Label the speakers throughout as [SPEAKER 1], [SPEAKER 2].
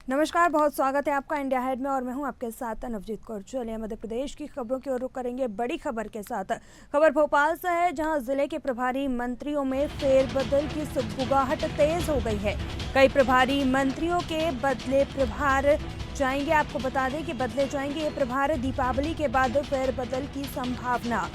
[SPEAKER 1] नमस्कार, बहुत स्वागत है आपका इंडिया हेड में और मैं हूं आपके साथ नवजीत कौर। चलिए मध्य प्रदेश की खबरों की ओर रुख करेंगे। बड़ी खबर के साथ खबर भोपाल से है, जहां जिले के प्रभारी मंत्रियों में फेरबदल की सुगबुगाहट तेज हो गई है। कई प्रभारी मंत्रियों के बदले प्रभार जाएंगे। आपको बता दें कि बदले जाएंगे ये प्रभार। दीपावली के बाद फेरबदल की संभावना।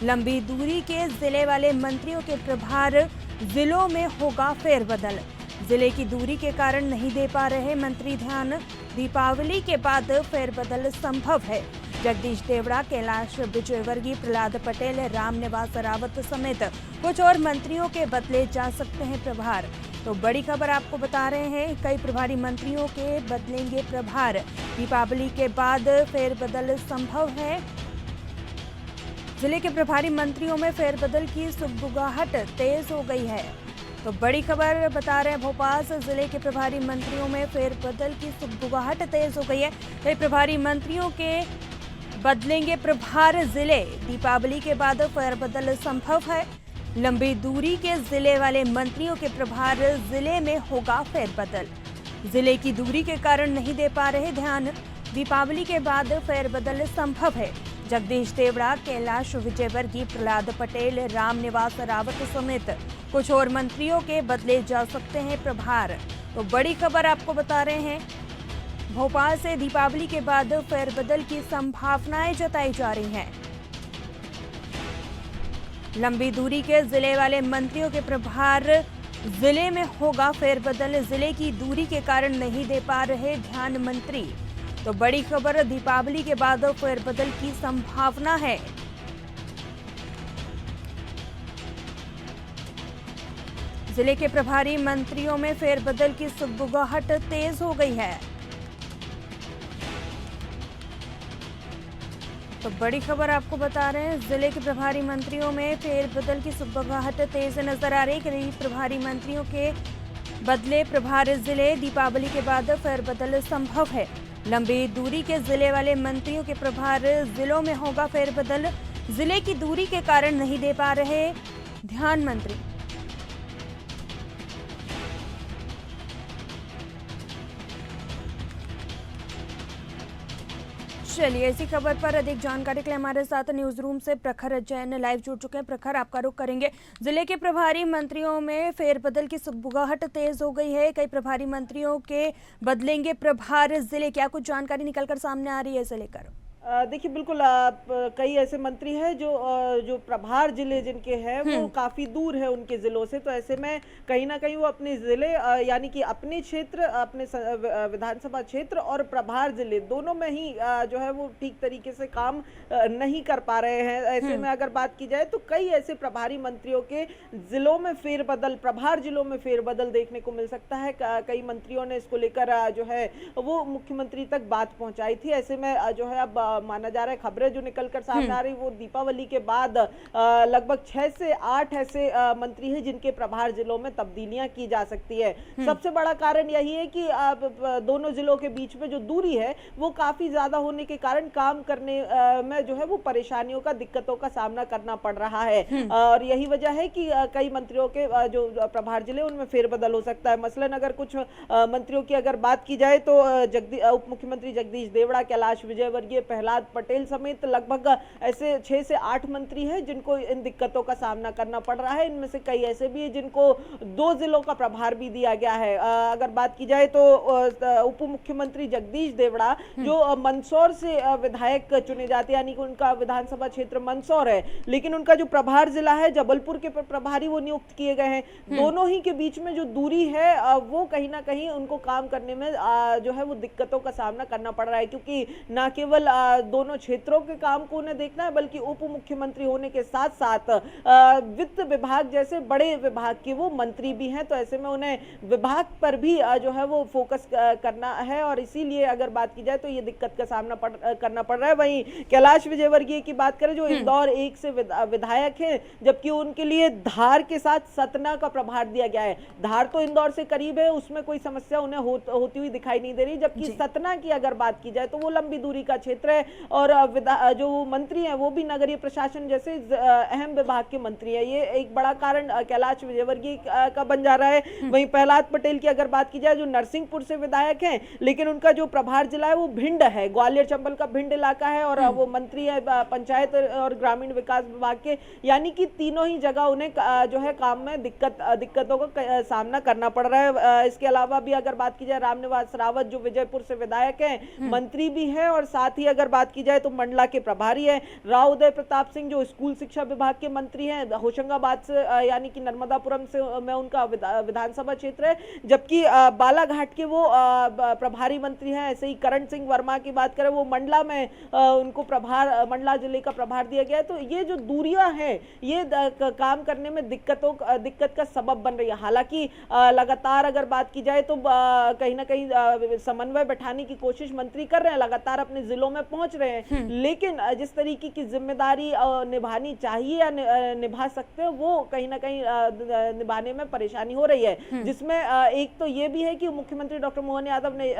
[SPEAKER 1] लंबी दूरी के जिले वाले मंत्रियों के प्रभार जिलों में होगा फेरबदल। जिले की दूरी के कारण नहीं दे पा रहे मंत्री ध्यान। दीपावली के बाद फेरबदल संभव है। जगदीश देवड़ा, कैलाश विजयवर्गीय, प्रहलाद पटेल, रामनिवास रावत समेत कुछ और मंत्रियों के बदले जा सकते हैं प्रभार। तो बड़ी खबर आपको बता रहे हैं, कई प्रभारी मंत्रियों के बदलेंगे प्रभार। दीपावली के बाद फेरबदल संभव है। जिले के प्रभारी मंत्रियों में फेरबदल की सुगबुगाहट तेज हो गई है। तो बड़ी खबर बता रहे हैं, भोपाल से जिले के प्रभारी मंत्रियों में फेरबदल की सुगबुगाहट तेज हो गई है। कई प्रभारी मंत्रियों के बदलेंगे प्रभार जिले। दीपावली के बाद फेरबदल संभव है। लंबी दूरी के जिले वाले मंत्रियों के प्रभार जिले में होगा फेरबदल। जिले की दूरी के कारण नहीं दे पा रहे ध्यान। दीपावली के बाद फेरबदल संभव है। जगदीश देवड़ा, कैलाश विजयवर्गीय, प्रहलाद पटेल, रामनिवास रावत समेत कुछ और मंत्रियों के बदले जा सकते हैं प्रभार। तो बड़ी खबर आपको बता रहे हैं, भोपाल से दीपावली के बाद फेरबदल की संभावनाएं जताई जा रही हैं। लंबी दूरी के जिले वाले मंत्रियों के प्रभार जिले में होगा फेरबदल। जिले की दूरी के कारण नहीं दे पा रहे ध्यान मंत्री। तो बड़ी खबर, दीपावली के बाद फेरबदल की संभावना है। जिले के प्रभारी मंत्रियों में फेरबदल की सुगबुगाहट तेज हो गई है। तो बड़ी खबर आपको बता रहे हैं, जिले के प्रभारी मंत्रियों में फेरबदल की सुगबुगाहट तेज नजर आ रही है। कई प्रभारी मंत्रियों के बदले प्रभार जिले। दीपावली के बाद फेरबदल संभव है। लंबी दूरी के जिले वाले मंत्रियों के प्रभार जिलों में होगा फेरबदल। जिले की दूरी के कारण नहीं दे पा रहे ध्यान मंत्री। चलिए, इसी खबर पर अधिक जानकारी के लिए हमारे साथ न्यूज रूम से प्रखर जैन लाइव जुड़ चुके हैं। प्रखर, आपका रुख करेंगे। जिले के प्रभारी मंत्रियों में फेरबदल की सुगबुगाहट तेज हो गई है। कई प्रभारी मंत्रियों के बदलेंगे प्रभार जिले। क्या कुछ जानकारी निकलकर सामने आ रही है इसे लेकर?
[SPEAKER 2] देखिए, बिल्कुल कई ऐसे मंत्री हैं जो प्रभार जिले जिनके हैं वो काफ़ी दूर है उनके ज़िलों से। तो ऐसे में कहीं ना कहीं वो अपने ज़िले यानी कि अपने क्षेत्र, अपने विधानसभा क्षेत्र और प्रभार जिले दोनों में ही जो है वो ठीक तरीके से काम नहीं कर पा रहे हैं। ऐसे में अगर बात की जाए तो कई ऐसे प्रभारी मंत्रियों के ज़िलों में फेरबदल, प्रभार जिलों में फेरबदल देखने को मिल सकता है। कई मंत्रियों ने इसको लेकर जो है वो मुख्यमंत्री तक बात पहुँचाई थी। ऐसे में जो है अब माना जा रहा है, खबरें जो निकलकर सामने आ रही वो दीपावली के बाद लगभग 6 से 8 ऐसे मंत्री हैं जिनके प्रभार जिलों में तब्दीलियां की जा सकती है। सबसे बड़ा कारण यही है कि दोनों जिलों के बीच में जो दूरी है वो काफी ज्यादा होने के कारण काम करने में जो है वो परेशानियों का, दिक्कतों का सामना करना पड़ रहा है। और यही वजह है कि कई मंत्रियों के जो प्रभार जिले उनमें फेरबदल हो सकता है। मसलन अगर कुछ मंत्रियों की अगर बात की जाए तो उप मुख्यमंत्री जगदीश देवड़ा, कैलाश विजयवर्गीय, प्रहलाद पटेल समेत लगभग ऐसे 6 से 8 मंत्री हैं जिनको इन दिक्कतों का सामना करना पड़ रहा है। इनमें से कई ऐसे भी हैं जिनको 2 जिलों का प्रभार भी दिया गया है। अगर बात की जाए तो उप मुख्यमंत्री जगदीश देवड़ा जो मंदसौर से विधायक चुने जाते हैं, यानी कि उनका विधानसभा क्षेत्र मंदसौर है, लेकिन उनका जो प्रभार जिला है जबलपुर के प्रभारी वो नियुक्त किए गए हैं। दोनों ही के बीच में जो दूरी है वो कहीं ना कहीं उनको काम करने में जो है वो दिक्कतों का सामना करना पड़ रहा है, क्योंकि न केवल दोनों क्षेत्रों के काम को उन्हें देखना है बल्कि उप मुख्यमंत्री होने के साथ साथ वित्त विभाग जैसे बड़े विभाग के वो मंत्री भी हैं। तो ऐसे में उन्हें विभाग पर भी जो है वो फोकस करना है और इसीलिए अगर बात की जाए तो ये दिक्कत का सामना करना पड़ रहा है। वहीं कैलाश विजयवर्गीय की बात करें जो इंदौर 1 से विधायक हैं, जबकि उनके लिए धार के साथ सतना का प्रभार दिया गया है। धार तो इंदौर से करीब है, उसमें कोई समस्या उन्हें होती हुई दिखाई नहीं दे रही, जबकि सतना की अगर बात की जाए तो वो लंबी दूरी का क्षेत्र है और जो मंत्री हैं वो भी नगरीय प्रशासन जैसे अहम विभाग के मंत्री हैं। ये एक बड़ा कारण कैलाश विजयवर्गीय का बन जा रहा है। वहीं प्रहलाद पटेल की अगर बात की जाए, जो नरसिंहपुर से विधायक हैं, लेकिन उनका जो प्रभार जिला है वो भिंड है, ग्वालियर चंबल का भिंड इलाका है, और वो मंत्री है पंचायत और ग्रामीण विकास विभाग के। यानी कि तीनों ही जगह उन्हें जो है काम में दिक्कतों का सामना करना पड़ रहा है। इसके अलावा भी अगर बात की जाए, रामनिवास रावत जो विजयपुर से विधायक हैं, मंत्री भी हैं, और साथ ही अगर बात की जाए तो मंडला के प्रभारी है। राव उदय प्रताप सिंह जो स्कूल शिक्षा विभाग के मंत्री हैं, होशंगाबाद से यानी कि नर्मदापुरम से में उनका विधानसभा क्षेत्र है, जबकि बालाघाट के वो प्रभारी मंत्री हैं। ऐसे ही करण सिंह वर्मा की बात करें, वो मंडला में उनको मंडला जिले का प्रभार दिया गया है। तो ये जो दूरियां हैं ये काम करने में दिक्कत का सबब बन रही है। हालांकि लगातार अगर बात की जाए तो कहीं ना कहीं समन्वय बैठाने की कोशिश मंत्री कर रहे हैं, लगातार अपने जिलों में पहुंच रहे हैं, लेकिन जिस तरीके की जिम्मेदारी निभानी चाहिए या निभा सकते हैं, वो कहीं ना कहीं निभाने में परेशानी हो रही है। जिसमें एक तो ये भी है कि मुख्यमंत्री डॉक्टर मोहन यादव ने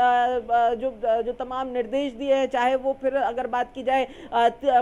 [SPEAKER 2] जो तमाम निर्देश दिए हैं, चाहे वो फिर अगर बात की जाए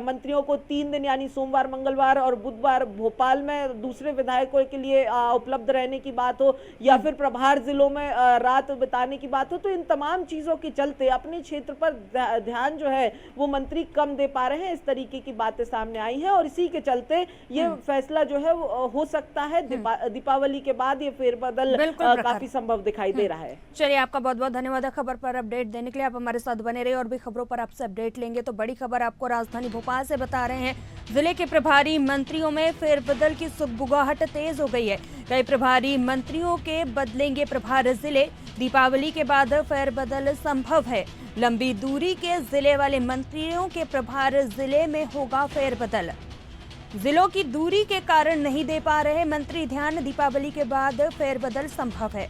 [SPEAKER 2] मंत्रियों को 3 दिन यानी सोमवार, मंगलवार और बुधवार भोपाल में दूसरे विधायकों के लिए उपलब्ध रहने की बात हो, या फिर प्रभार जिलों में रात बिताने की बात हो, तो इन तमाम चीजों के चलते अपने क्षेत्र पर ध्यान जो है वो मंत्री कम दे पा रहे हैं। इस तरीके की बातें सामने आई हैं, और इसी के चलते ये फैसला जो है वो हो सकता है दीपावली के बाद ये फेरबदल काफी संभव दिखाई दे रहा है।
[SPEAKER 1] चलिए, आपका बहुत बहुत धन्यवाद खबर पर अपडेट देने के लिए। आप हमारे साथ बने रहिए और भी खबरों पर आपसे अपडेट लेंगे। तो बड़ी खबर आपको राजधानी भोपाल से बता रहे हैं, जिले के प्रभारी मंत्रियों में फेरबदल की सुगबुगाहट तेज हो गई है। कई प्रभारी मंत्रियों के बदलेंगे प्रभार जिले, दीपावली के बाद फेरबदल संभव है। लंबी दूरी के जिले वाले मंत्रियों के प्रभार जिले में होगा फेरबदल। जिलों की दूरी के कारण नहीं दे पा रहे मंत्री ध्यान, दीपावली के बाद फेरबदल संभव है।